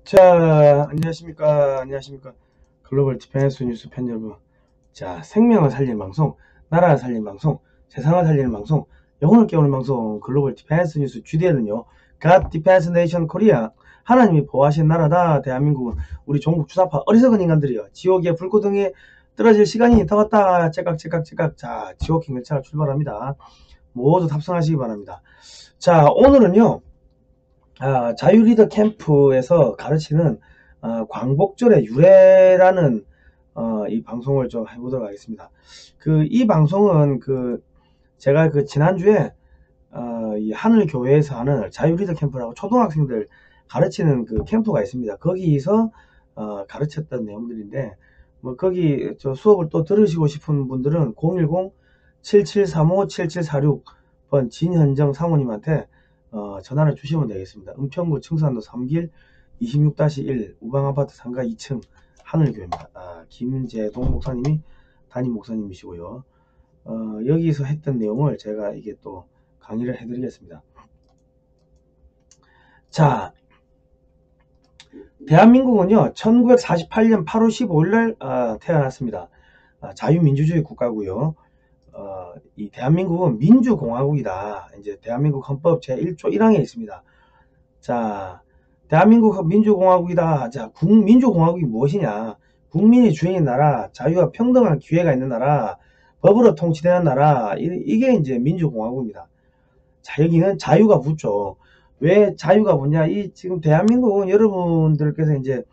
자, 안녕하십니까. 글로벌 디펜스 뉴스 팬 여러분. 자, 생명을 살리는 방송, 나라를 살리는 방송, 세상을 살리는 방송, 영혼을 깨우는 방송, 글로벌 디펜스 뉴스 GDN은요, God Defense Nation Korea, 하나님이 보호하신 나라다. 대한민국은 우리 종북 주사파 어리석은 인간들이요, 지옥의 불고등에 떨어질 시간이 더 왔다. 째깍째깍째깍. 자, 지옥행 열차가 출발합니다. 모두 탑승하시기 바랍니다. 자, 오늘은요, 자유리더 캠프에서 가르치는 광복절의 유래라는 이 방송을 좀 해보도록 하겠습니다. 이 방송은 제가 지난주에 이 하늘교회에서 하는 자유리더 캠프라고 초등학생들 가르치는 캠프가 있습니다. 거기서 가르쳤던 내용들인데, 뭐 거기 수업을 또 들으시고 싶은 분들은 010-7735-7746번 진현정 사모님한테 전화를 주시면 되겠습니다. 은평구 청산도 3길 26-1 우방아파트 상가 2층 하늘교회입니다. 김재동 목사님이 담임 목사님이시고요. 여기서 했던 내용을 제가 이게 또 강의를 해드리겠습니다. 자, 대한민국은요 1948년 8월 15일날 태어났습니다. 자유민주주의 국가고요. 이 대한민국은 민주공화국이다. 이제 대한민국 헌법 제1조 1항에 있습니다. 자, 대한민국 민주공화국이다. 자, 민주공화국이 무엇이냐? 국민이 주인인 나라, 자유와 평등한 기회가 있는 나라, 법으로 통치되는 나라, 이게 이제 민주공화국입니다. 자, 여기는 자유가 붙죠. 왜 자유가 붙냐? 지금 대한민국은 여러분들께서 이제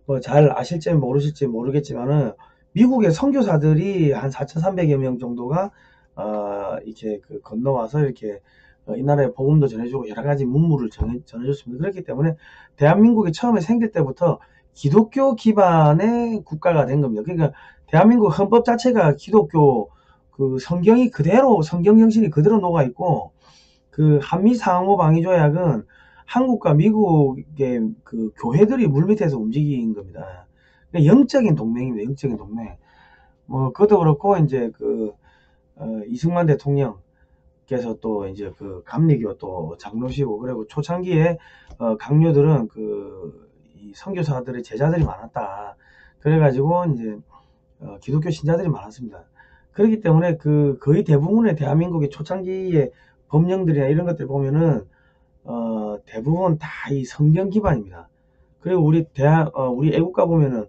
뭐 잘 아실지 모르실지 모르겠지만은 미국의 선교사들이 한 4,300여 명 정도가 이렇게 건너와서 이렇게 이 나라에 복음도 전해주고 여러 가지 문물을 전해줬습니다. 그렇기 때문에 대한민국이 처음에 생길 때부터 기독교 기반의 국가가 된 겁니다. 그러니까 대한민국 헌법 자체가 기독교 성경이 그대로, 성경 정신이 그대로 녹아 있고, 한미 상호 방위 조약은 한국과 미국의 교회들이 물밑에서 움직인 겁니다. 그러니까 영적인 동맹입니다. 영적인 동맹. 뭐 그것도 그렇고 이제 이승만 대통령께서 또 이제 감리교 또 장로시고, 그리고 초창기에 강요들은 이 선교사들의 제자들이 많았다. 그래가지고 이제 기독교 신자들이 많았습니다. 그렇기 때문에 거의 대부분의 대한민국의 초창기의 법령들이나 이런 것들 보면은 대부분 다 이 성경 기반입니다. 그리고 우리 애국가 보면은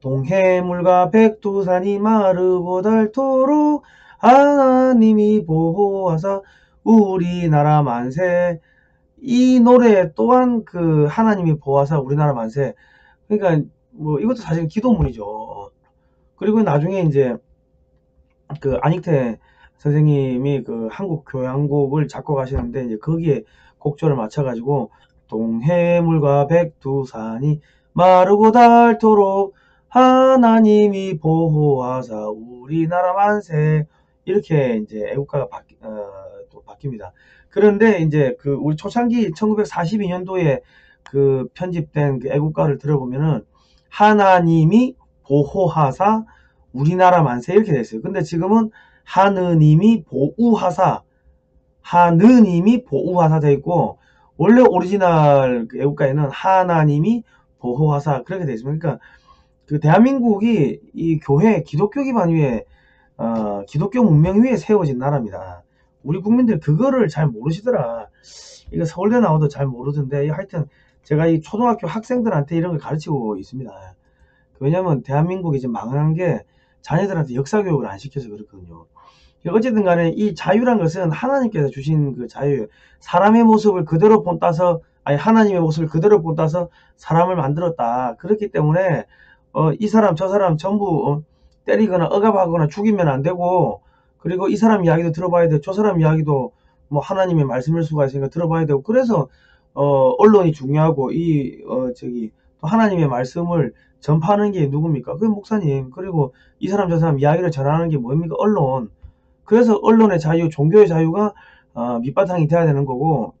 동해물과 백두산이 마르고 닳도록 하나님이 보호하사 우리나라 만세. 이 노래 또한 하나님이 보호하사 우리나라 만세. 그러니까 뭐 이것도 사실 기도문이죠. 그리고 나중에 이제 안익태 선생님이 한국 교향곡을 작곡하시는데, 이제 거기에 곡조를 맞춰가지고 동해물과 백두산이 마르고 닳도록 하나님이 보호하사 우리나라 만세, 이렇게 이제 애국가가 또 바뀝니다. 그런데 이제 우리 초창기 1942년도에 편집된 애국가를 들어보면은 하나님이 보호하사 우리나라 만세 이렇게 돼 있어요. 근데 지금은 하느님이 보호하사 돼 있고, 원래 오리지널 애국가에는 하나님이 보호하사 그렇게 돼 있습니다. 그러니까 대한민국이 이 기독교 기반 위에 기독교 문명 위에 세워진 나라입니다. 우리 국민들 그거를 잘 모르시더라. 이거 서울대 나와도 잘 모르던데, 하여튼 제가 이 초등학교 학생들한테 이런 걸 가르치고 있습니다. 왜냐면 대한민국이 이제 망한 게 자녀들한테 역사 교육을 안 시켜서 그렇거든요. 어쨌든 간에 이 자유란 것은 하나님께서 주신 자유예요. 사람의 모습을 그대로 본따서, 하나님의 모습을 그대로 본따서 사람을 만들었다. 그렇기 때문에 이 사람 저 사람 전부 때리거나 억압하거나 죽이면 안 되고, 그리고 이 사람 이야기도 들어봐야 돼. 저 사람 이야기도 뭐 하나님의 말씀일 수가 있으니까 들어봐야 되고. 그래서 언론이 중요하고, 또 하나님의 말씀을 전파하는 게 누굽니까? 그 목사님. 그리고 이 사람 저 사람 이야기를 전하는 게 뭡니까? 언론. 그래서 언론의 자유, 종교의 자유가 밑바탕이 돼야 되는 거고,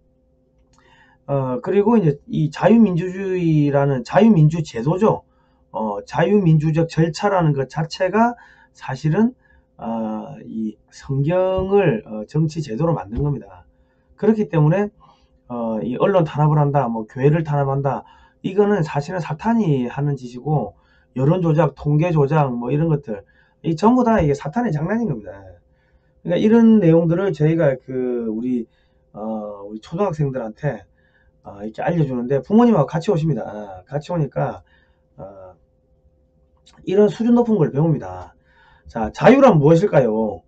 그리고 이제 이 자유민주주의라는 자유민주 제도죠. 자유민주적 절차라는 것 자체가 사실은 이 성경을 정치 제도로 만든 겁니다. 그렇기 때문에 이 언론 탄압을 한다, 뭐 교회를 탄압한다. 이거는 사실은 사탄이 하는 짓이고, 여론 조작, 통계 조작, 뭐 이런 것들, 이 전부 다 이게 사탄의 장난인 겁니다. 그러니까 이런 내용들을 저희가 우리 초등학생들한테 이렇게 알려주는데, 부모님하고 같이 오십니다. 같이 오니까 이런 수준 높은 걸 배웁니다. 자, 자유란 무엇일까요?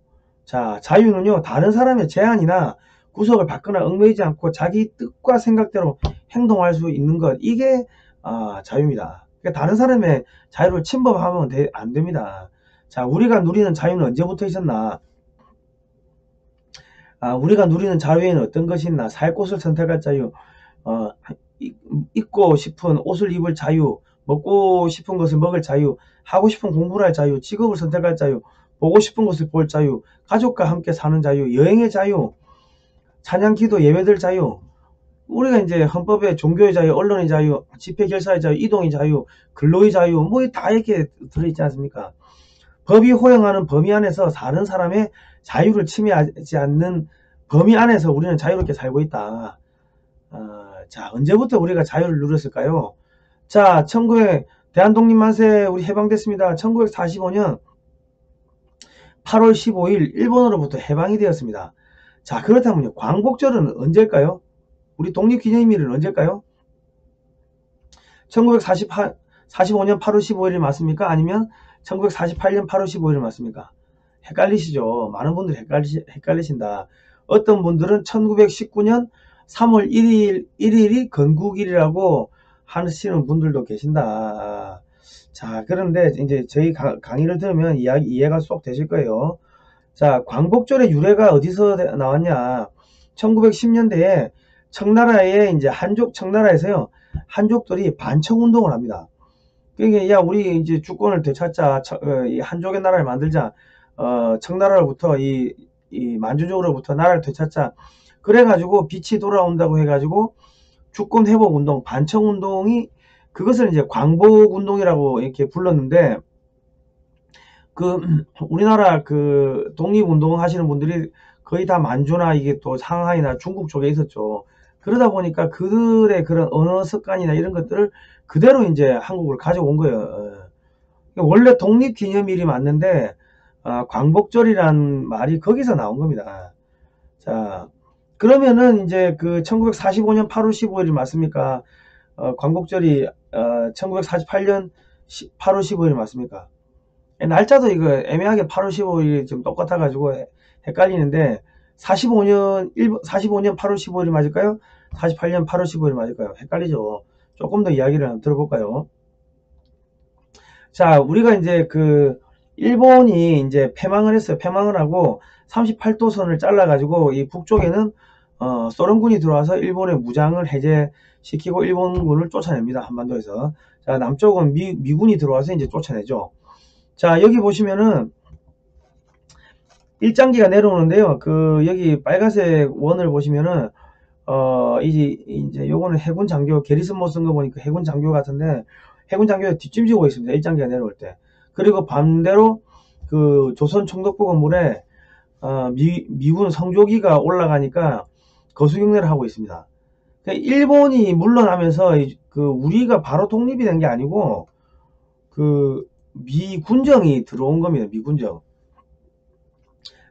자, 자유는요, 다른 사람의 제한이나 구속을 받거나 얽매이지 않고 자기 뜻과 생각대로 행동할 수 있는 것, 이게 자유입니다. 그러니까 다른 사람의 자유를 침범하면 안 됩니다. 자, 우리가 누리는 자유는 언제부터 있었나? 우리가 누리는 자유에는 어떤 것이 있나? 살 곳을 선택할 자유, 입고 싶은 옷을 입을 자유, 먹고 싶은 것을 먹을 자유, 하고 싶은 공부를 할 자유, 직업을 선택할 자유, 보고 싶은 것을 볼 자유, 가족과 함께 사는 자유, 여행의 자유, 찬양, 기도, 예배들 자유, 우리가 이제 헌법에 종교의 자유, 언론의 자유, 집회 결사의 자유, 이동의 자유, 근로의 자유, 뭐 다 이렇게 들어있지 않습니까? 법이 허용하는 범위 안에서 다른 사람의 자유를 침해하지 않는 범위 안에서 우리는 자유롭게 살고 있다. 자, 언제부터 우리가 자유를 누렸을까요? 자, 대한독립만세 우리 해방됐습니다. 1945년 8월 15일 일본으로부터 해방이 되었습니다. 자, 그렇다면요, 광복절은 언제일까요? 우리 독립기념일은 언제일까요? 1945년 8월 15일이 맞습니까? 아니면 1948년 8월 15일이 맞습니까? 헷갈리시죠? 많은 분들이 헷갈리신다. 어떤 분들은 1919년 3월 1일이 건국일이라고 하시는 분들도 계신다. 자, 그런데 이제 저희 강의를 들으면 이해가 쏙 되실 거예요. 자, 광복절의 유래가 어디서 나왔냐? 1910년대에 청나라에 이제 청나라에서요, 한족들이 반청운동을 합니다. 그러니까, 야, 우리 이제 주권을 되찾자, 이 한족의 나라를 만들자, 청나라로부터 이 만주족으로부터 나라를 되찾자. 그래가지고 빛이 돌아온다고 해가지고 주권 회복 운동, 반청 운동이, 그것을 이제 광복 운동이라고 이렇게 불렀는데, 우리나라 독립 운동 하시는 분들이 거의 다 만주나 이게 또 상하이나 중국 쪽에 있었죠. 그러다 보니까 그들의 그런 언어 습관이나 이런 것들을 그대로 이제 한국을 가져온 거예요. 원래 독립기념일이 맞는데, 광복절이란 말이 거기서 나온 겁니다. 자, 그러면은 이제 1945년 8월 15일이 맞습니까? 광복절이 1948년 8월 15일이 맞습니까? 날짜도 이거 애매하게 8월 15일이 좀 똑같아가지고 헷갈리는데, 45년 8월 15일이 맞을까요? 48년 8월 15일이 맞을까요? 헷갈리죠. 조금 더 이야기를 한번 들어볼까요? 자, 우리가 이제 일본이 이제 패망을 했어요. 패망을 하고 38도선을 잘라가지고 이 북쪽에는 소련군이 들어와서 일본의 무장을 해제시키고 일본군을 쫓아냅니다. 한반도에서. 자, 남쪽은 미군이 들어와서 이제 쫓아내죠. 자, 여기 보시면은 일장기가 내려오는데요. 여기 빨간색 원을 보시면은 이제 요거는 해군 장교 게리슨 쓴 거 보니까 해군 장교 같은데, 해군 장교가 뒷짐지고 있습니다. 일장기가 내려올 때. 그리고 반대로 조선 총독부 건물에 미군 성조기가 올라가니까 거수경례를 하고 있습니다. 그러니까 일본이 물러나면서 우리가 바로 독립이 된 게 아니고 미군정이 들어온 겁니다. 미군정.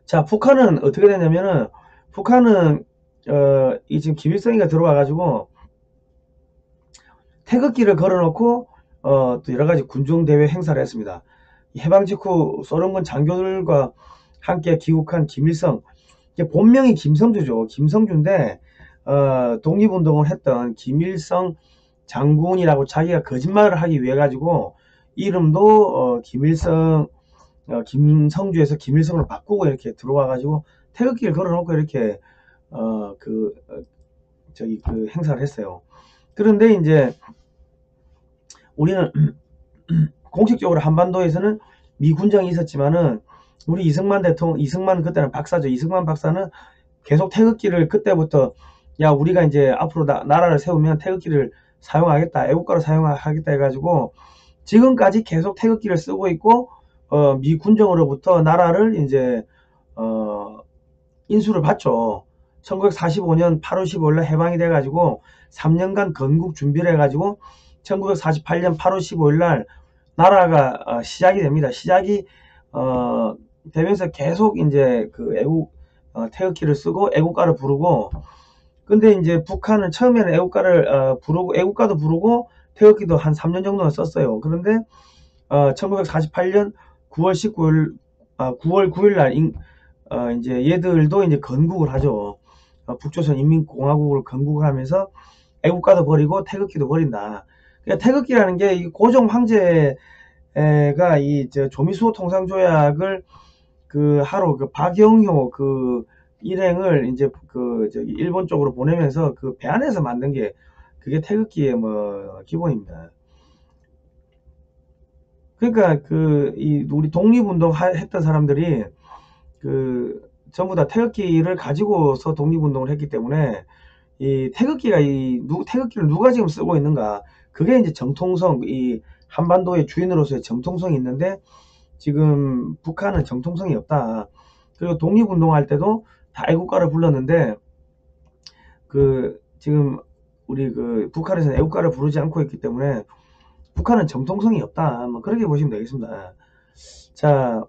자, 북한은 어떻게 되냐면은, 북한은 지금 김일성이가 들어와 가지고 태극기를 걸어놓고 또 여러가지 군중대회 행사를 했습니다. 해방 직후 소련군 장교들과 함께 귀국한 김일성, 본명이 김성주죠. 김성주인데 독립운동을 했던 김일성 장군이라고 자기가 거짓말을 하기 위해 가지고 이름도 김성주에서 김일성으로 바꾸고 이렇게 들어와 가지고 태극기를 걸어놓고 이렇게 행사를 했어요. 그런데 이제 우리는 공식적으로 한반도에서는 미군정이 있었지만은, 우리 이승만 그때는 박사죠. 이승만 박사는 계속 태극기를 그때부터, 야, 우리가 이제 앞으로 나라를 세우면 태극기를 사용하겠다, 애국가로 사용하겠다 해가지고 지금까지 계속 태극기를 쓰고 있고, 미군정으로부터 나라를 이제 인수를 받죠. 1945년 8월 15일날 해방이 돼가지고 3년간 건국 준비를 해가지고 1948년 8월 15일날 나라가 시작이 됩니다. 시작이 되면서 계속 이제 그 애국 태극기를 쓰고 애국가를 부르고, 근데 이제 북한은 처음에는 애국가를 부르고 애국가도 부르고 태극기도 한 3년 정도는 썼어요. 그런데 1948년 9월 19일 9월 9일 날 이제 얘들도 이제 건국을 하죠. 북조선 인민공화국을 건국을 하면서 애국가도 버리고 태극기도 버린다. 그러니까 태극기라는 게 고종 황제가 이 조미수 통상조약을 그 하루 그 박영효 그 일행을 이제 그 저기 일본 쪽으로 보내면서 그 배 안에서 만든 게 그게 태극기의 뭐 기본입니다. 그러니까 그 이 우리 독립운동 했던 사람들이 그 전부 다 태극기를 가지고서 독립운동을 했기 때문에 이 태극기가 태극기를 누가 지금 쓰고 있는가, 그게 이제 정통성, 이 한반도의 주인으로서의 정통성이 있는데 지금 북한은 정통성이 없다. 그리고 독립운동할 때도 다 애국가를 불렀는데 그 지금 우리 그 북한에서는 애국가를 부르지 않고 있기 때문에 북한은 정통성이 없다. 뭐 그렇게 보시면 되겠습니다. 자,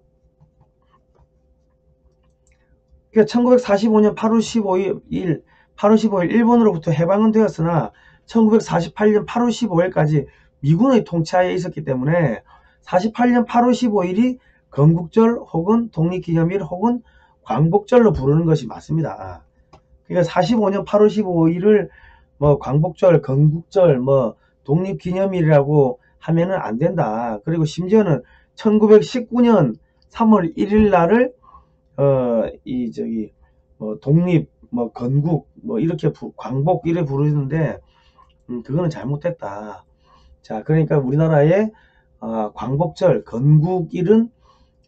1945년 8월 15일 일본으로부터 해방은 되었으나 1948년 8월 15일까지 미군의 통치하에 있었기 때문에 48년 8월 15일이 건국절 혹은 독립기념일 혹은 광복절로 부르는 것이 맞습니다. 그러니까 45년 8월 15일을 뭐 광복절, 건국절, 뭐 독립기념일이라고 하면은 안 된다. 그리고 심지어는 1919년 3월 1일 날을 뭐 독립, 뭐 건국, 뭐 이렇게 광복 이래 부르는데 그거는 잘못됐다. 자, 그러니까 우리나라의 광복절, 건국일은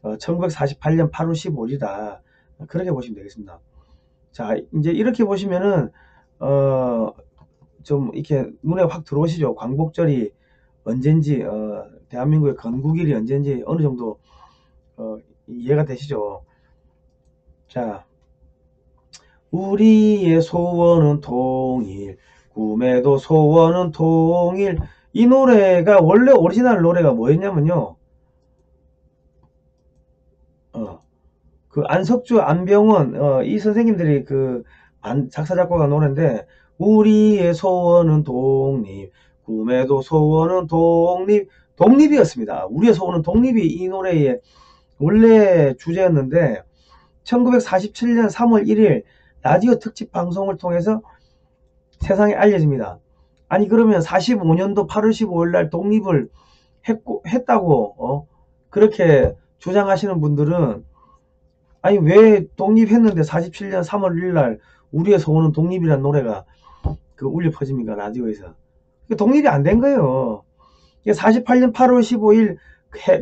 1948년 8월 15일이다. 그렇게 보시면 되겠습니다. 자, 이제 이렇게 보시면은 좀 이렇게 눈에 확 들어오시죠. 광복절이 언젠지, 대한민국의 건국일이 언젠지 어느 정도 이해가 되시죠. 자, 우리의 소원은 통일, 꿈에도 소원은 통일. 이 노래가 원래 오리지널 노래가 뭐였냐면요, 그 안석주, 안병원 이 선생님들이 그 작사 작곡한 노래인데, 우리의 소원은 독립, 꿈에도 소원은 독립, 독립이었습니다. 우리의 소원은 독립이 이 노래의 원래 주제였는데 1947년 3월 1일 라디오 특집 방송을 통해서 세상에 알려집니다. 아니 그러면 45년도 8월 15일 날 독립을 했다고 그렇게 주장하시는 분들은, 아니 왜 독립했는데 47년 3월 1일 날 우리의 소원은 독립이란 노래가 그 울려 퍼집니까, 라디오에서. 독립이 안 된 거예요. 48년 8월 15일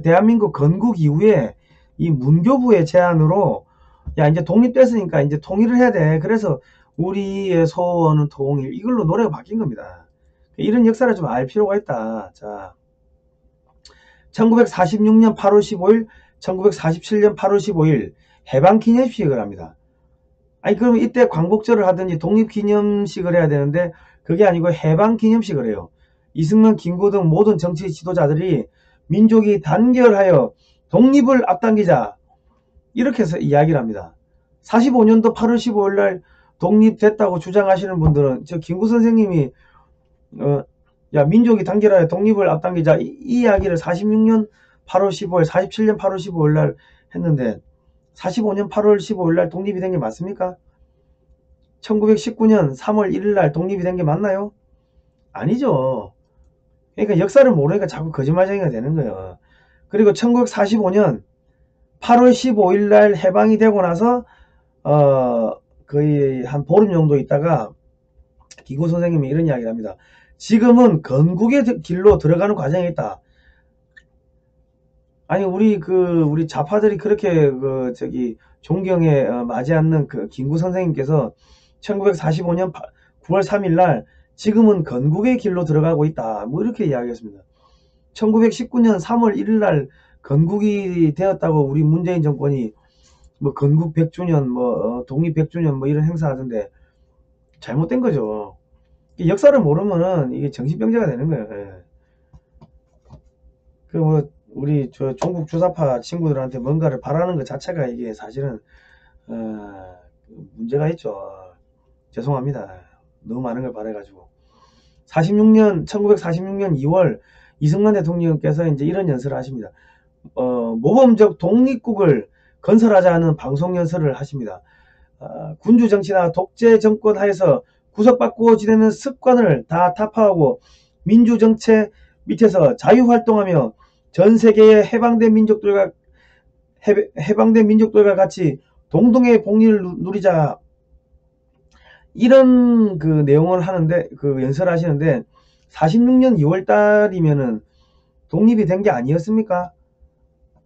대한민국 건국 이후에 이 문교부의 제안으로 야 이제 독립됐으니까 이제 통일을 해야 돼. 그래서 우리의 소원은 통일, 이걸로 노래가 바뀐 겁니다. 이런 역사를 좀 알 필요가 있다. 자, 1946년 8월 15일, 1947년 8월 15일 해방기념식을 합니다. 아니 그러면 이때 광복절을 하든지 독립기념식을 해야 되는데 그게 아니고 해방기념식을 해요. 이승만, 김구 등 모든 정치 지도자들이 민족이 단결하여 독립을 앞당기자, 이렇게 해서 이야기를 합니다. 45년도 8월 15일 날 독립됐다고 주장하시는 분들은 저 김구 선생님이 야 민족이 단결하여 독립을 앞당기자 이 이야기를 46년 8월 15일, 47년 8월 15일 날 했는데 45년 8월 15일 날 독립이 된 게 맞습니까? 1919년 3월 1일 날 독립이 된 게 맞나요? 아니죠. 그러니까 역사를 모르니까 자꾸 거짓말쟁이가 되는 거예요. 그리고 1945년 8월 15일 날 해방이 되고 나서 거의 한 보름 정도 있다가 김구 선생님이 이런 이야기를 합니다. 지금은 건국의 길로 들어가는 과정에 있다. 아니 우리 좌파들이 그렇게 존경에 맞지 않는 그 김구 선생님께서 1945년 9월 3일 날 지금은 건국의 길로 들어가고 있다. 뭐 이렇게 이야기했습니다. 1919년 3월 1일 날 건국이 되었다고 우리 문재인 정권이 뭐 건국 100주년 뭐 독립 100주년 뭐 이런 행사 하던데 잘못된 거죠. 역사를 모르면은 이게 정신병자가 되는 거예요. 예. 그 뭐 우리 저 종북 주사파 친구들한테 뭔가를 바라는 것 자체가 이게 사실은 문제가 있죠. 죄송합니다. 너무 많은 걸 바래가지고. 1946년 2월 이승만 대통령께서 이제 이런 연설을 하십니다. 모범적 독립국을 건설하자는 방송 연설을 하십니다. 군주 정치나 독재 정권 하에서 구속받고 지내는 습관을 다 타파하고 민주 정체 밑에서 자유활동하며 전 세계의 해방된 민족들과 같이 동등의 복리를 누리자, 이런 그 내용을 하는데, 그 연설하시는데 46년 2월 달이면은 독립이 된 게 아니었습니까?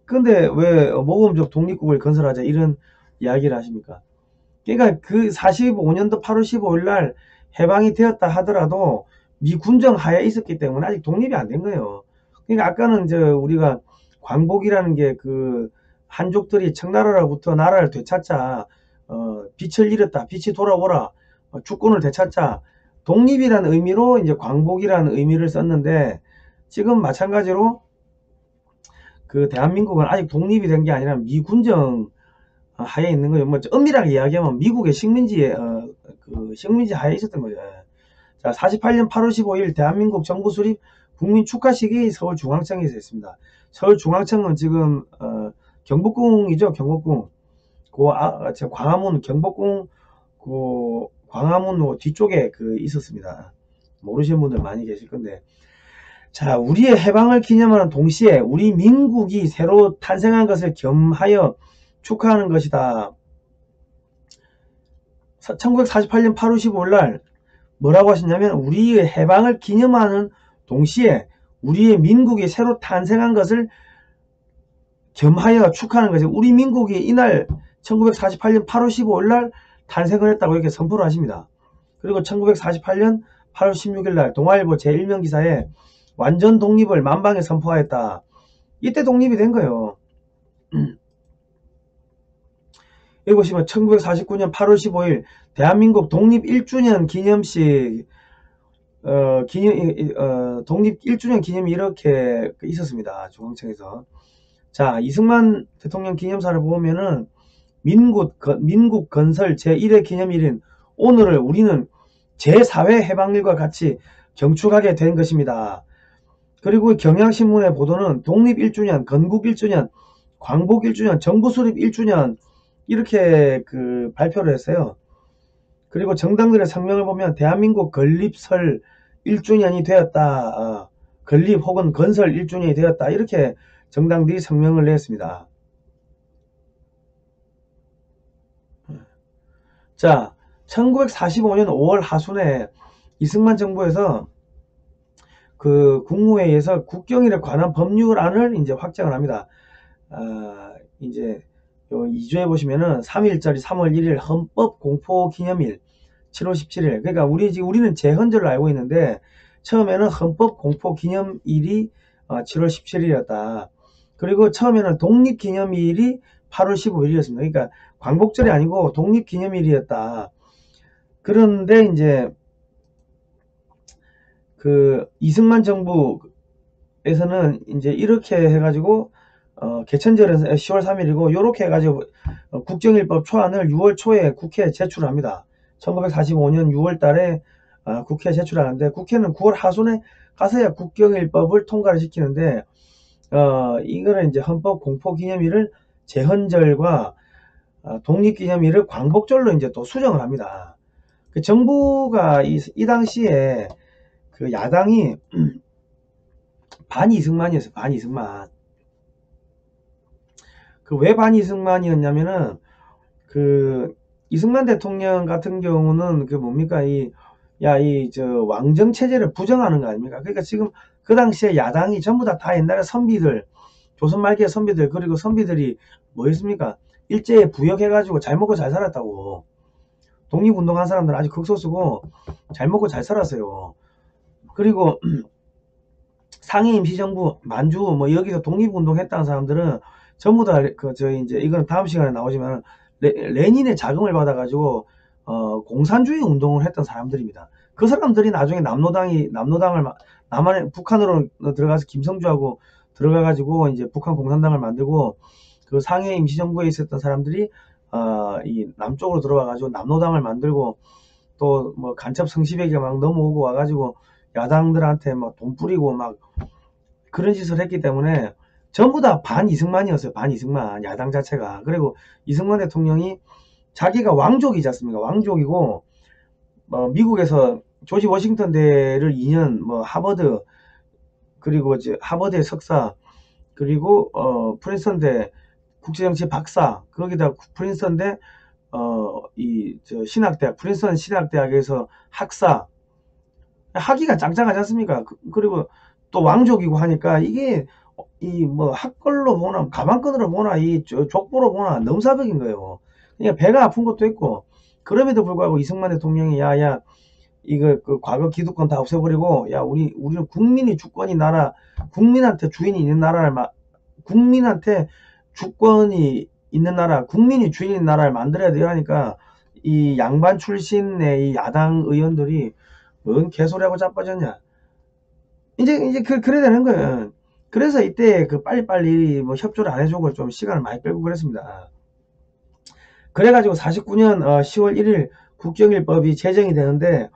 근데 왜 모범적 독립국을 건설하자 이런 이야기를 하십니까? 그러니까 그 45년도 8월 15일 날 해방이 되었다 하더라도 미군정 하에 있었기 때문에 아직 독립이 안 된 거예요. 그러니까 아까는 우리가 광복이라는 게 그 한족들이 청나라로부터 나라를 되찾자, 빛을 잃었다, 빛이 돌아오라, 주권을 되찾자, 독립이라는 의미로 이제 광복이라는 의미를 썼는데, 지금 마찬가지로 그 대한민국은 아직 독립이 된 게 아니라 미군정 하에 있는 거죠. 뭐 엄밀하게 이야기하면 미국의 식민지에 그 식민지 하에 있었던 거죠. 자, 48년 8월 15일 대한민국 정부 수립 국민 축하식이 서울중앙청에서 했습니다. 서울중앙청은 지금 경복궁이죠. 경복궁. 광화문 경복궁 그 광화문 뒤쪽에 있었습니다. 모르시는 분들 많이 계실 건데. 자, 우리의 해방을 기념하는 동시에 우리 민국이 새로 탄생한 것을 겸하여 축하하는 것이다. 1948년 8월 15일 날 뭐라고 하셨냐면, 우리의 해방을 기념하는 동시에 우리의 민국이 새로 탄생한 것을 겸하여 축하하는 것이, 우리 민국이 이날 1948년 8월 15일 날 탄생을 했다고 이렇게 선포를 하십니다. 그리고 1948년 8월 16일 날 동아일보 제1면 기사에 완전 독립을 만방에 선포하였다. 이때 독립이 된 거예요. 여기 보시면 1949년 8월 15일 대한민국 독립 1주년 기념식, 독립 1주년 기념이 이렇게 있었습니다. 중앙청에서. 자, 이승만 대통령 기념사를 보면은 민국 건설 제1회 기념일인 오늘을 우리는 제4회 해방일과 같이 경축하게 된 것입니다. 그리고 경향신문의 보도는 독립 1주년, 건국 1주년, 광복 1주년, 정부 수립 1주년 이렇게 발표를 했어요. 그리고 정당들의 성명을 보면 대한민국 건립설 1주년이 되었다, 건립 혹은 건설 1주년이 되었다, 이렇게 정당들이 성명을 냈습니다. 자, 1945년 5월 하순에 이승만 정부에서 국무회의에서 국경일에 관한 법률안을 이제 확정을 합니다. 이제 요 2조에 보시면은 3일절이 3월 1일 헌법 공포 기념일 7월 17일. 그러니까 우리는 제헌절로 알고 있는데 처음에는 헌법 공포 기념일이 7월 17일이었다. 그리고 처음에는 독립 기념일이 8월 15일이었습니다. 그러니까 광복절이 아니고 독립 기념일이었다. 그런데 이제 이승만 정부에서는 이제 이렇게 해가지고 개천절은 10월 3일이고 요렇게 해가지고 국정일법 초안을 6월 초에 국회에 제출합니다. 1945년 6월 달에 국회에 제출하는데, 국회는 9월 하순에 가서야 국정일법을 통과를 시키는데, 이거는 이제 헌법 공포 기념일을 제헌절과 독립기념일을 광복절로 이제 또 수정을 합니다. 정부가 이 당시에 야당이 반이승만이었어요. 반이승만. 왜 반이승만이었냐면은 이승만 대통령 같은 경우는 뭡니까, 왕정 체제를 부정하는 거 아닙니까? 그러니까 지금 그 당시에 야당이 전부 다 옛날에 선비들, 조선 말기의 선비들, 그리고 선비들이 뭐였습니까? 일제에 부역해가지고 잘 먹고 잘 살았다고. 독립운동한 사람들은 아주 극소수고 잘 먹고 잘 살았어요. 그리고 상해 임시정부, 만주 여기서 독립운동 했다는 사람들은 전부 다 저희 이제 이건 다음 시간에 나오지만 레닌의 자금을 받아가지고 공산주의 운동을 했던 사람들입니다. 그 사람들이 나중에 남노당을 남한에 북한으로 들어가서 김성주하고 들어가가지고 이제 북한 공산당을 만들고 그 상해 임시정부에 있었던 사람들이 이 남쪽으로 들어와가지고 남노당을 만들고 또 뭐 간첩 성시백이 막 넘어오고 와가지고 야당들한테 막 돈 뿌리고 막 그런 짓을 했기 때문에 전부 다 반이승만이었어요. 반이승만 야당 자체가. 그리고 이승만 대통령이 자기가 왕족이지 않습니까? 왕족이고 미국에서 조지 워싱턴 대를 2년 뭐 하버드 그리고 이제 하버드의 석사 그리고 프린스턴대 국제정치 박사 거기다 프린스턴대 신학대학 프린스턴 신학대학에서 학사 학위가 짱짱하지 않습니까? 그리고 또 왕족이고 하니까 이게 이 뭐 학벌로 보나 가방끈으로 보나 이 족보로 보나 넘사벽인 거예요. 그러니까 배가 아픈 것도 있고 그럼에도 불구하고 이승만 대통령이 야야 이거 그 과거 기득권 다 없애버리고 야 우리는 국민이 주권이 나라 국민한테 주인이 있는 나라를 국민한테 주권이 있는 나라 국민이 주인인 나라를 만들어야 돼요 하니까 이 양반 출신의 이 야당 의원들이 뭔 개소리하고 자빠졌냐 이제 그래야 되는 거예요. 그래서 이때 그 빨리빨리 뭐 협조를 안 해주고 좀 시간을 많이 끌고 그랬습니다. 그래가지고 49년 10월 1일 국정일법이 제정이 되는데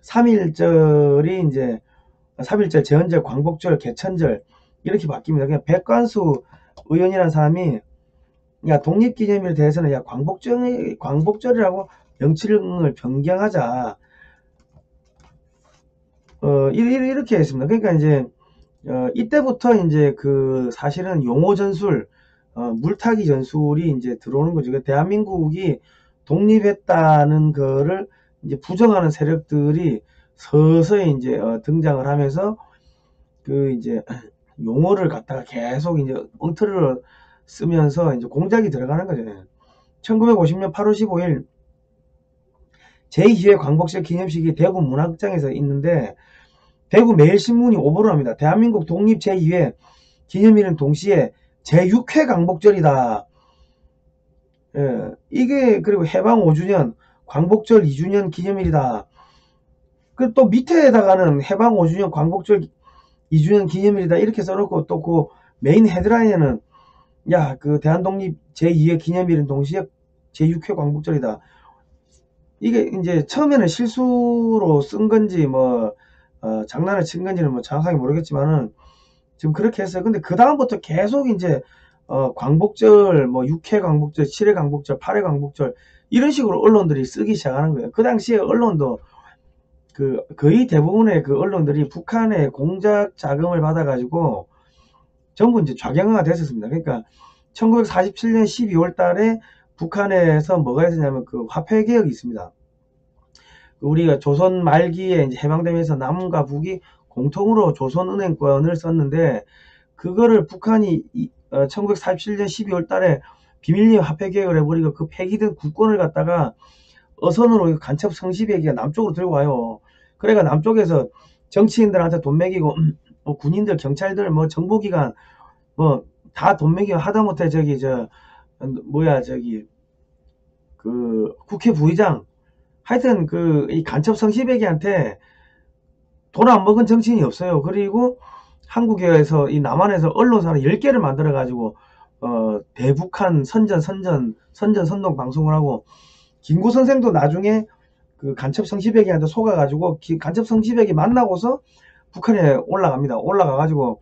3.1절이 이제 3.1절, 제헌절, 광복절, 개천절 이렇게 바뀝니다. 그냥 백관수 의원이라는 사람이 야 독립기념일에 대해서는 야 광복절이라고 명칭을 변경하자 이렇게 했습니다. 그러니까 이제 이때부터 이제 그 사실은 용호 전술 물타기 전술이 이제 들어오는 거죠. 그러니까 대한민국이 독립했다는 거를 이제 부정하는 세력들이 서서히 이제 등장을 하면서 그 이제 용어를 갖다가 계속 이제 엉터리로 쓰면서 이제 공작이 들어가는 거죠. 1950년 8월 15일 제2회 광복절 기념식이 대구 문화극장에서 있는데 대구 매일신문이 오보를 합니다. 대한민국 독립 제2회 기념일은 동시에 제6회 광복절이다. 예, 이게 그리고 해방 5주년 광복절 2주년 기념일이다. 그 또 밑에다가는 해방 5주년 광복절 2주년 기념일이다 이렇게 써놓고 또 그 메인 헤드라인에는 야 그 대한독립 제2회 기념일은 동시에 제6회 광복절이다. 이게 이제 처음에는 실수로 쓴 건지 뭐 장난을 친 건지는 뭐 정확하게 모르겠지만은 지금 그렇게 했어요. 근데 그 다음부터 계속 이제 광복절 뭐 6회 광복절 7회 광복절 8회 광복절 이런 식으로 언론들이 쓰기 시작하는 거예요. 그 당시에 언론도 그 거의 대부분의 그 언론들이 북한의 공작 자금을 받아 가지고 전부 이제 좌경화가 됐었습니다. 그러니까 1947년 12월 달에 북한에서 뭐가 있었냐면 그 화폐 개혁이 있습니다. 우리가 조선 말기에 이제 해방되면서 남과 북이 공통으로 조선은행권을 썼는데 그거를 북한이 1947년 12월 달에 비밀리에 화폐 개혁을 해버리고 그 폐기된 국권을 갖다가 어선으로 간첩 성시배기가 남쪽으로 들고 와요. 그래가 남쪽에서 정치인들한테 돈 매기고 뭐 군인들 경찰들 뭐 정보기관 뭐 다 돈 매기고 하다못해 저기 그 국회 부의장 하여튼 그 이 간첩 성시배기한테 돈 안 먹은 정치인이 없어요. 그리고 한국에서 이 남한에서 언론사를 10개를 만들어 가지고 대북한 선동 방송을 하고 김구 선생도 나중에 그 간첩 성시백이한테 속아 가지고 간첩 성시백이 만나고서 북한에 올라갑니다. 올라가 가지고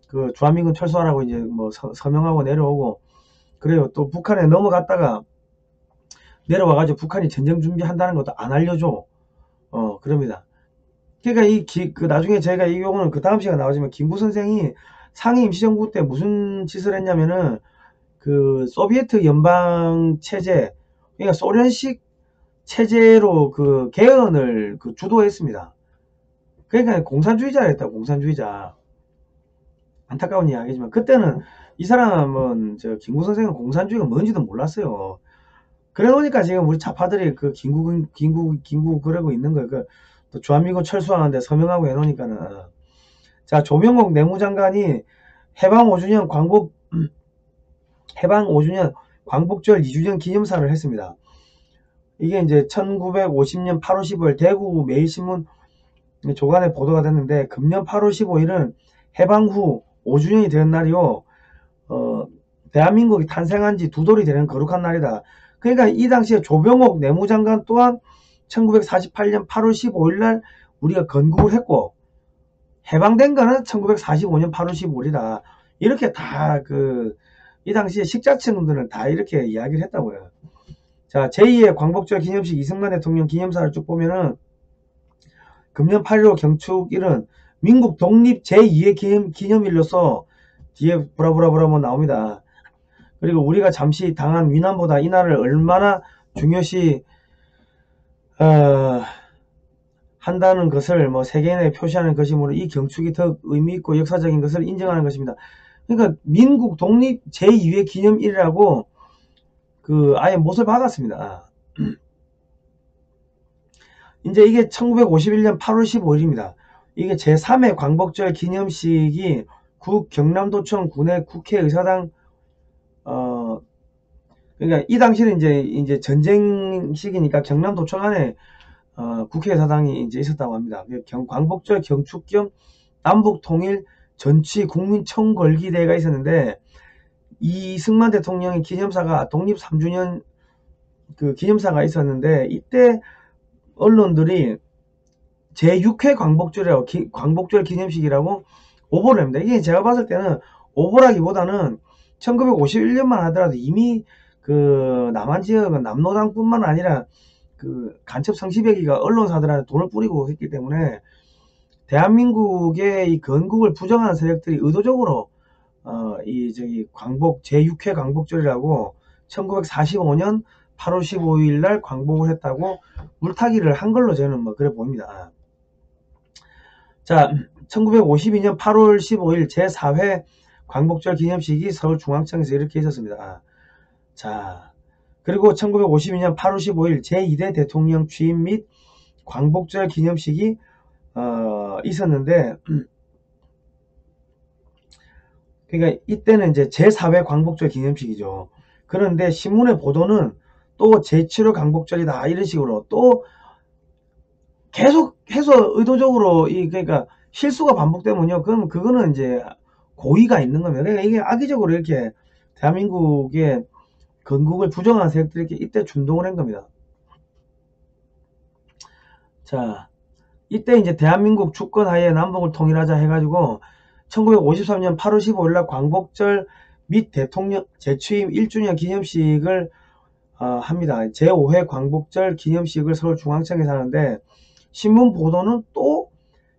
그 주한민군 철수하라고 이제 뭐 서명하고 내려오고 그래요. 또 북한에 넘어갔다가 내려와 가지고 북한이 전쟁 준비한다는 것도 안 알려줘. 그럽니다. 그러니까 그 나중에 제가 이 경우는 그 다음 시간에 나오지만 김구 선생이 상해 임시정부 때 무슨 짓을 했냐면은 그 소비에트 연방 체제 그러니까 소련식 체제로 그 개헌을 그 주도했습니다. 그러니까 공산주의자였다. 공산주의자. 안타까운 이야기지만 그때는 이 사람은 김구 선생은 공산주의가 뭔지도 몰랐어요. 그래 놓으니까 지금 우리 좌파들이 그 김구 그러고 있는 거예요. 또 주한미군 철수하는데 서명하고 해놓으니까는. 자, 조명옥 내무장관이 해방 5주년 해방 5주년 광복절 2주년 기념사를 했습니다. 이게 이제 1950년 8월 15일 대구 매일신문 조간에 보도가 됐는데, 금년 8월 15일은 해방 후 5주년이 되는 날이요. 대한민국이 탄생한 지 2돌이 되는 거룩한 날이다. 그러니까 이 당시에 조병옥 내무장관 또한 1948년 8월 15일 날 우리가 건국을 했고, 해방된 거는 1945년 8월 15일이다. 이렇게 다 이 당시에 식자층들은 다 이렇게 이야기를 했다고요. 자, 제2의 광복절 기념식 이승만 대통령 기념사를 쭉 보면은, 금년 8.15 경축일은 민국 독립 제2의 기념일로서 뒤에 브라브라브라 뭐 나옵니다. 그리고 우리가 잠시 당한 위난보다 이 날을 얼마나 중요시 한다는 것을 뭐 세계인에 표시하는 것이므로 이 경축이 더 의미있고 역사적인 것을 인정하는 것입니다. 그러니까 민국 독립 제2의 기념일이라고 아예 못을 박았습니다. 이제 이게 1951년 8월 15일입니다. 이게 제3회 광복절 기념식이 경남도청 군의 국회의사당 그러니까 이 당시는 이제 전쟁 시기니까 경남도청 안에 국회의사당이 이제 있었다고 합니다. 광복절 경축 겸 남북통일 전치 국민총궐기대회가 있었는데, 이승만 대통령의 기념사가 독립 3주년 기념사가 있었는데, 이때 언론들이 제6회 광복절이라고 광복절 기념식이라고 오보를 합니다. 이게 제가 봤을 때는 오보라기보다는 1951년만 하더라도 이미 남한 지역은 남로당뿐만 아니라 간첩 성시배기가 언론사들한테 돈을 뿌리고 했기 때문에 대한민국의 이 건국을 부정하는 세력들이 의도적으로 제6회 광복절이라고 1945년 8월 15일 날 광복을 했다고 물타기를 한 걸로 저는 뭐 그래 보입니다. 자, 1952년 8월 15일 제4회 광복절 기념식이 서울중앙청에서 이렇게 있었습니다. 자, 그리고 1952년 8월 15일 제2대 대통령 취임 및 광복절 기념식이 있었는데, 그러니까 이때는 이제 제4회 광복절 기념식이죠. 그런데 신문의 보도는 또 제7회 광복절이다 이런 식으로 또 계속 해서 의도적으로 그러니까 실수가 반복되면요, 그럼 그거는 이제 고의가 있는 겁니다. 그러니까 이게 악의적으로 이렇게 대한민국의 건국을 부정하는 세력들이 이렇게 이때 준동을 한 겁니다. 자, 이때 이제 대한민국 주권하에 남북을 통일하자 해가지고 1953년 8월 15일 날 광복절 및 대통령 재취임 1주년 기념식을 합니다. 제5회 광복절 기념식을 서울중앙청에서 하는데, 신문 보도는 또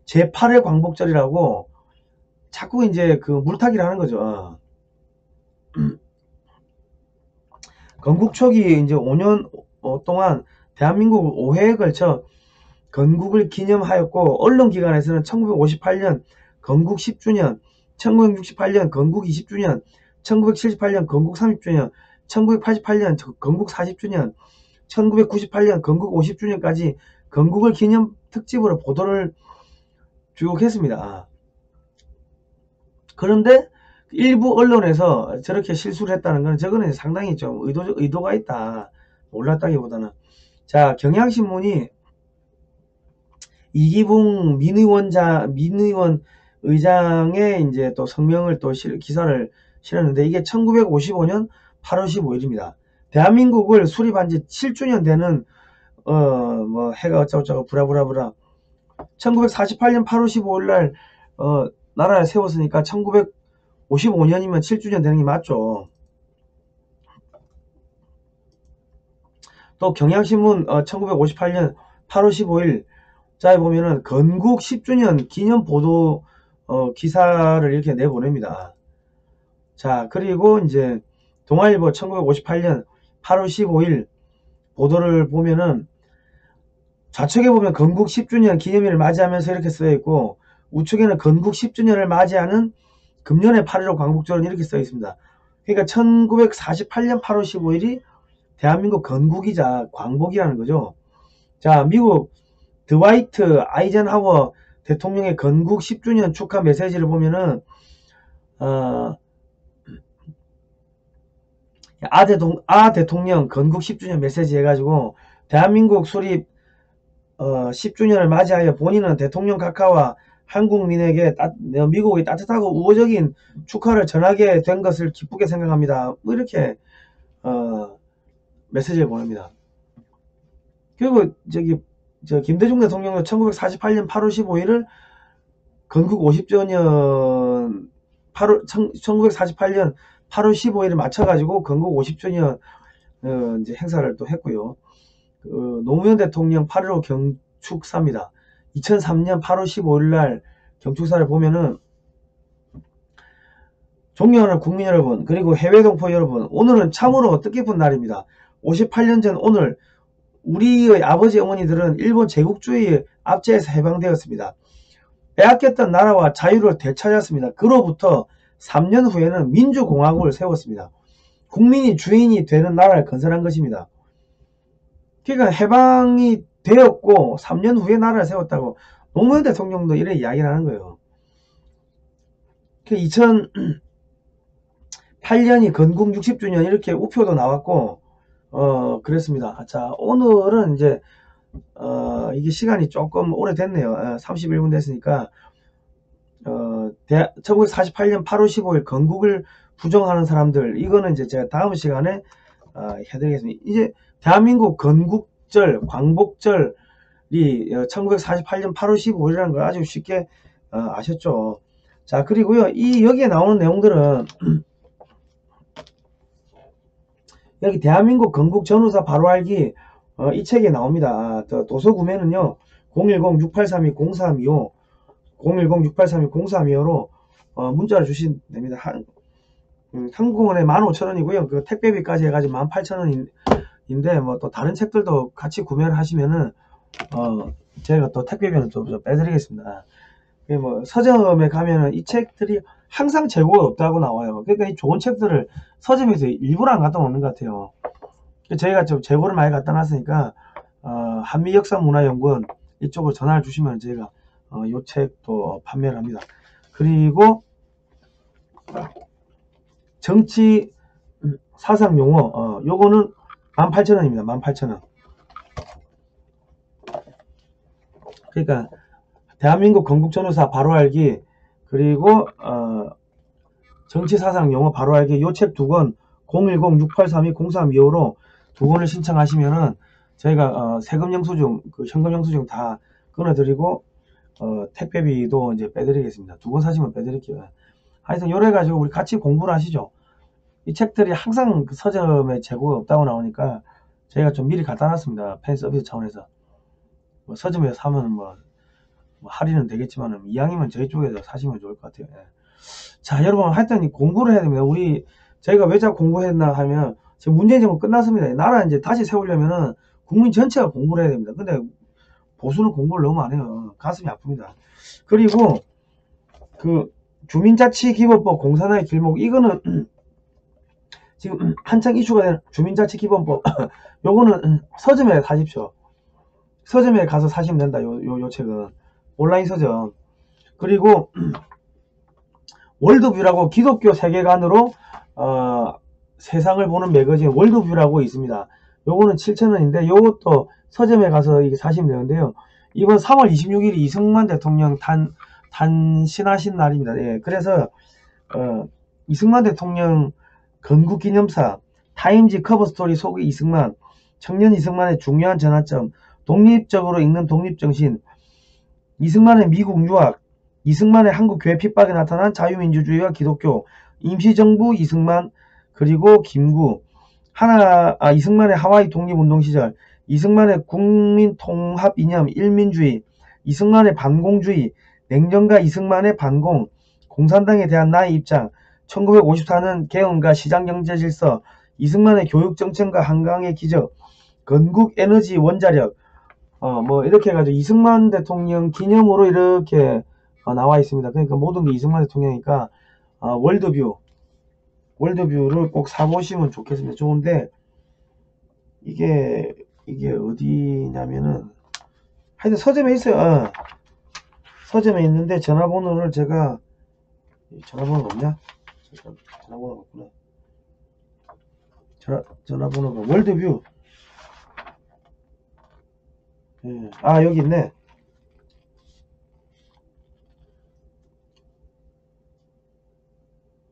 제8회 광복절이라고 자꾸 이제 물타기를 하는 거죠. 건국 초기 이제 5년 동안 대한민국 5회에 걸쳐 건국을 기념하였고, 언론기관에서는 1958년 건국 10주년, 1968년 건국 20주년, 1978년 건국 30주년, 1988년 건국 40주년, 1998년 건국 50주년까지 건국을 기념 특집으로 보도를 쭉 했습니다. 그런데 일부 언론에서 저렇게 실수를 했다는 건 저거는 상당히 좀 의도가 있다. 몰랐다기보다는. 자, 경향신문이 이기붕 민의원 의장의 이제 또 성명을 또 기사를 실었는데, 이게 1955년 8월 15일입니다. 대한민국을 수립한 지 7주년 되는 뭐 해가 어쩌고저쩌고 브라브라브라 1948년 8월 15일 날 나라를 세웠으니까 1955년이면 7주년 되는 게 맞죠. 또 경향신문 1958년 8월 15일 자에 보면은 건국 10주년 기념 보도 기사를 이렇게 내보냅니다. 자, 그리고 이제 동아일보 1958년 8월 15일 보도를 보면은 좌측에 보면 건국 10주년 기념일을 맞이하면서 이렇게 써 있고, 우측에는 건국 10주년을 맞이하는 금년의 8.15 광복절은 이렇게 써 있습니다. 그러니까 1948년 8월 15일이 대한민국 건국이자 광복이라는 거죠. 자, 미국 드와이트 아이젠하워 대통령의 건국 10주년 축하 메시지를 보면은 아 대통령 건국 10주년 메시지 해가지고 대한민국 수립 10주년을 맞이하여 본인은 대통령 각하와 한국민에게 미국의 따뜻하고 우호적인 축하를 전하게 된 것을 기쁘게 생각합니다. 뭐 이렇게 메시지를 보냅니다. 그리고 김대중 대통령도 1948년 8월 15일을 건국 50주년 1948년 8월 15일을 맞춰가지고 건국 50주년 이제 행사를 또 했고요. 노무현 대통령 8.15 경축사입니다. 2003년 8월 15일 날 경축사를 보면은 존경하는 국민 여러분, 그리고 해외 동포 여러분, 오늘은 참으로 뜻깊은 날입니다. 58년 전 오늘 우리의 아버지 어머니들은 일본 제국주의 압제에서 해방되었습니다. 빼앗겼던 나라와 자유를 되찾았습니다. 그로부터 3년 후에는 민주공화국을 세웠습니다. 국민이 주인이 되는 나라를 건설한 것입니다. 그러니까 해방이 되었고 3년 후에 나라를 세웠다고 노무현 대통령도 이렇게 이야기를 하는 거예요. 2008년이 건국 60주년 이렇게 우표도 나왔고 그랬습니다. 자, 오늘은 이제 이게 시간이 조금 오래됐네요. 31분 됐으니까 1948년 8월 15일 건국을 부정하는 사람들, 이거는 이제 제가 다음 시간에 해드리겠습니다. 이제 대한민국 건국절, 광복절이 1948년 8월 15일이라는 걸 아주 쉽게 아셨죠. 자, 그리고요, 여기에 나오는 내용들은 여기 대한민국 건국 전후사 바로 알기 이 책에 나옵니다. 도서 구매는요 010-6832-0325 010-6832-0325로 문자를 주시면 됩니다. 한국은에 15,000원이고요. 그 택배비까지 해가지고 18,000원인데 뭐 또 다른 책들도 같이 구매를 하시면은 제가 또 택배비는 좀 빼드리겠습니다. 뭐 서점에 가면은 이 책들이 항상 재고가 없다고 나와요. 그러니까 이 좋은 책들을 서점에서 일부러 안 갖다 놓는 것 같아요. 저희가 좀 재고를 많이 갖다 놨으니까 한미역사문화연구원 이쪽으로 전화를 주시면 저희가 요 책도 판매를 합니다. 그리고 정치 사상 용어 요거는 18,000원입니다. 18,000원. 그러니까 대한민국 건국 전후사 바로 알기, 그리고 정치 사상 용어 바로 알기 요 책 두 권 010-6832-0325로 두 권을 신청하시면은 저희가 세금 영수증, 현금 영수증 다 끊어드리고 택배비도 이제 빼드리겠습니다. 두 권 사시면 빼드릴게요. 하여튼 요래 가지고 우리 같이 공부를 하시죠. 이 책들이 항상 서점에 재고가 없다고 나오니까 저희가 좀 미리 갖다 놨습니다. 팬 서비스 차원에서. 뭐 서점에서 사면 뭐 할인은 되겠지만 이왕이면 저희 쪽에서 사시면 좋을 것 같아요. 예. 자, 여러분 하여튼 공부를 해야 됩니다. 저희가 왜 자꾸 공부했나 하면 지금 문재인 정부 끝났습니다. 나라 이제 다시 세우려면은 국민 전체가 공부를 해야 됩니다. 근데 보수는 공부를 너무 안 해요. 가슴이 아픕니다. 그리고 그 주민자치기본법 공산화의 길목, 이거는 지금 한창 이슈가 된 주민자치기본법 요거는 서점에 사십시오. 서점에 가서 사시면 된다. 요 책은 온라인 서점. 그리고 월드뷰라고 기독교 세계관으로 세상을 보는 매거진 월드뷰라고 있습니다. 요거는 7,000원인데 요것도 서점에 가서 이게 사시면 되는데요. 이번 3월 26일이 이승만 대통령 탄신하신 날입니다. 예, 그래서 이승만 대통령 건국기념사, 타임지 커버스토리 속의 이승만, 청년 이승만의 중요한 전환점, 독립적으로 읽는 독립정신, 이승만의 미국 유학, 이승만의 한국 교회 핍박에 나타난 자유민주주의와 기독교, 임시정부 이승만, 그리고 김구, 이승만의 하와이 독립운동 시절, 이승만의 국민통합 이념 일민주의, 이승만의 반공주의, 냉정과 이승만의 반공, 공산당에 대한 나의 입장, 1954년 개헌과 시장경제질서, 이승만의 교육정책과 한강의 기적, 건국에너지 원자력, 뭐 이렇게 해가지고 이승만 대통령 기념으로 이렇게 나와 있습니다. 그러니까 모든 게 이승만 대통령이니까 월드뷰를 꼭 사보시면 좋겠습니다. 좋은데 이게 어디냐면은 하여튼 서점에 있어요. 서점에 있는데 전화번호를 제가 전화번호가 없냐? 전화번호가 없구나. 전화번호가 월드뷰. 예. 아, 여기 있네.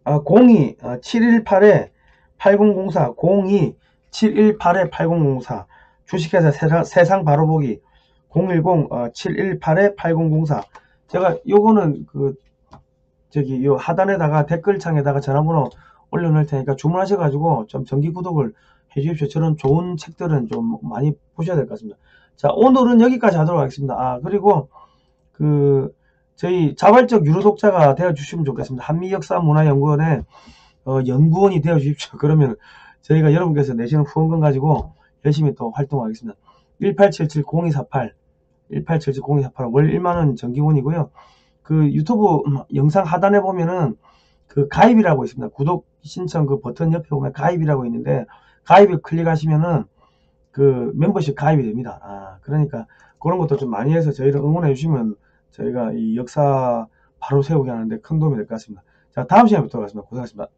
아, 02-718-8004, 02-718-8004. 주식회사 세상 바로 보기 010-718-8004. 제가 요거는 저기 요 하단에다가 댓글창에다가 전화번호 올려놓을 테니까 주문하셔가지고 좀 정기 구독을 해주십시오. 저런 좋은 책들은 좀 많이 보셔야 될 것 같습니다. 자, 오늘은 여기까지 하도록 하겠습니다. 아, 그리고 저희 자발적 유료 독자가 되어 주시면 좋겠습니다. 한미역사문화연구원의 연구원이 되어 주십시오. 그러면 저희가 여러분께서 내시는 후원금 가지고 열심히 또 활동하겠습니다. 1877-0248 1877-0248 월 1만원 정기원이고요. 유튜브 영상 하단에 보면은 가입이라고 있습니다. 구독 신청 버튼 옆에 보면 가입이라고 있는데, 가입을 클릭하시면은 멤버십 가입이 됩니다. 아, 그러니까 그런 것도 좀 많이 해서 저희를 응원해 주시면 저희가 이 역사 바로 세우게 하는데 큰 도움이 될 것 같습니다. 자, 다음 시간에 뵙도록 하겠습니다. 고생하셨습니다.